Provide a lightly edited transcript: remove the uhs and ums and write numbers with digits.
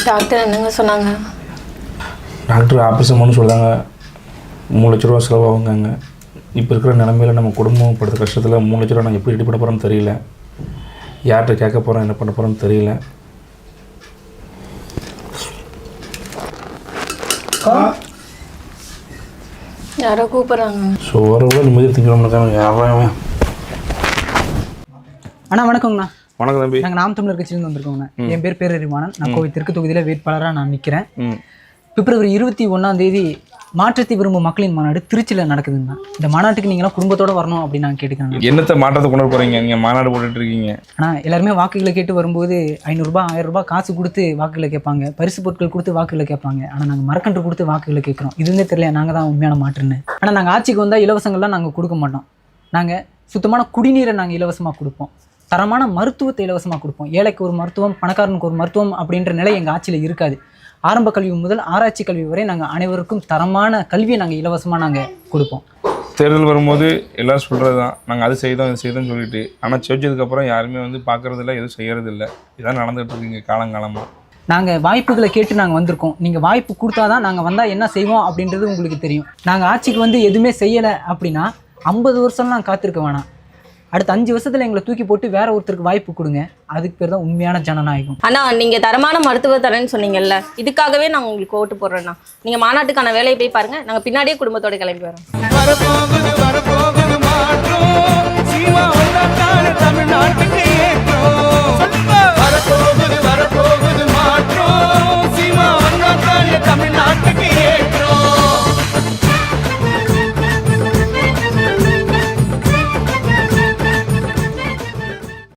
Doctor என்னங்க சொன்னாங்க? Doctor operation பண்ண சொல்கிறாங்க. 3 லட்ச ரூபா செலவாகுங்க. இப்போ இருக்கிற நிலமையில் நம்ம குடும்பம் படுத்த கஷ்டத்தில் 3 லட்ச ரூபா நான் எப்படி ரெடி பண்ண போகிறோன்னு தெரியல. யார்கிட்ட கேட்க போகிறோம், என்ன பண்ண போகிறோன்னு தெரியல. யாரோ கூப்பிட்றாங்க. ஸோ ஓரளவு நிம்மதி திங்கணும்னு யாரும். அண்ணா வணக்கங்கண்ணா. வணக்கம் தம்பி. நாங்கள் நாம் தமிழர் கட்சியிலேருந்து வந்திருக்கோங்கண்ணா. என் பேர் பேரறிவாணன். நான் கோவை தெற்கு தொகுதியில் வேட்பாளராக நான் நிற்கிறேன். பிப்ரவரி 21 மாற்றத்தை விரும்பும் மக்களின் மாநாடு திருச்சியில் நடக்குதுங்கண்ணா. இந்த மாநாட்டுக்கு நீங்களாம் குடும்பத்தோடு வரணும் அப்படின்னு நான் கேட்டுக்கிறேன். என்னத்தை மாற்றத்தை கொண்டு போகிறீங்க? நீங்கள் மாநாடு போட்டுட்டு இருக்கீங்க. ஆனால் எல்லாருமே வாக்குகளை கேட்டு வரும்போது 500 ரூபாய் 1000 ரூபாய் காசு கொடுத்து வாக்குகளை கேட்பாங்க, பரிசு பொருட்கள் கொடுத்து வாக்குகளை கேட்பாங்க. ஆனால் நாங்கள் மரக்கன்று கொடுத்து வாக்குகளை கேட்குறோம். இதுன்னே தெரியல, நாங்கள் தான் உண்மையான மாற்றுன்னு. ஆனால் நாங்கள் ஆட்சிக்கு வந்தால் இலவசங்கள்லாம் நாங்கள் கொடுக்க மாட்டோம். நாங்கள் சுத்தமான குடிநீரை நாங்கள் இலவசமாக கொடுப்போம். தரமான மருத்துவத்தை இலவசமாக கொடுப்போம். ஏழைக்கு ஒரு மருத்துவம், பணக்காரனுக்கு ஒரு மருத்துவம் அப்படின்ற நிலை எங்கள் ஆட்சியில் இருக்காது. ஆரம்ப கல்வி முதல் ஆராய்ச்சி கல்வி வரை நாங்கள் அனைவருக்கும் தரமான கல்வியை நாங்கள் இலவசமாக நாங்கள் கொடுப்போம். தேர்தல் வரும்போது எல்லோரும் சொல்கிறது தான், நாங்கள் அது செய்தோம் இது செய்தோம்னு சொல்லிட்டு. ஆனால் ஜெயிச்சதுக்கப்புறம் யாருமே பார்க்குறதில்ல, எதுவும் செய்கிறதில்ல. இதான் நடந்துகிட்டு இருக்குங்க காலங்காலமாக. நாங்கள் வாய்ப்புகளை கேட்டு நாங்கள் வந்திருக்கோம். நீங்கள் வாய்ப்பு கொடுத்தா தான் நாங்கள் வந்தால் என்ன செய்வோம் அப்படின்றது உங்களுக்கு தெரியும். நாங்கள் ஆட்சிக்கு எதுவுமே செய்யலை அப்படின்னா 50 வருஷம்லாம் காத்திருக்க வேணாம். அடுத்த 5 வருஷத்துல எங்களை தூக்கி போட்டு வேற ஒருத்தருக்கு வாய்ப்பு கொடுங்க. அதுக்கு பேர் தான் உண்மையான ஜனநாயகம். ஆனா நீங்க தரமான மருத்துவ தரேன்னு சொன்னீங்கல்ல, இதுக்காகவே நாங்கள் உங்களுக்கு ஓட்டு போடுறோம்னா நீங்க மாநாட்டுக்கான வேலையை போய் பாருங்க. நாங்கள் பின்னாடியே குடும்பத்தோட கிளம்பி வரோம்.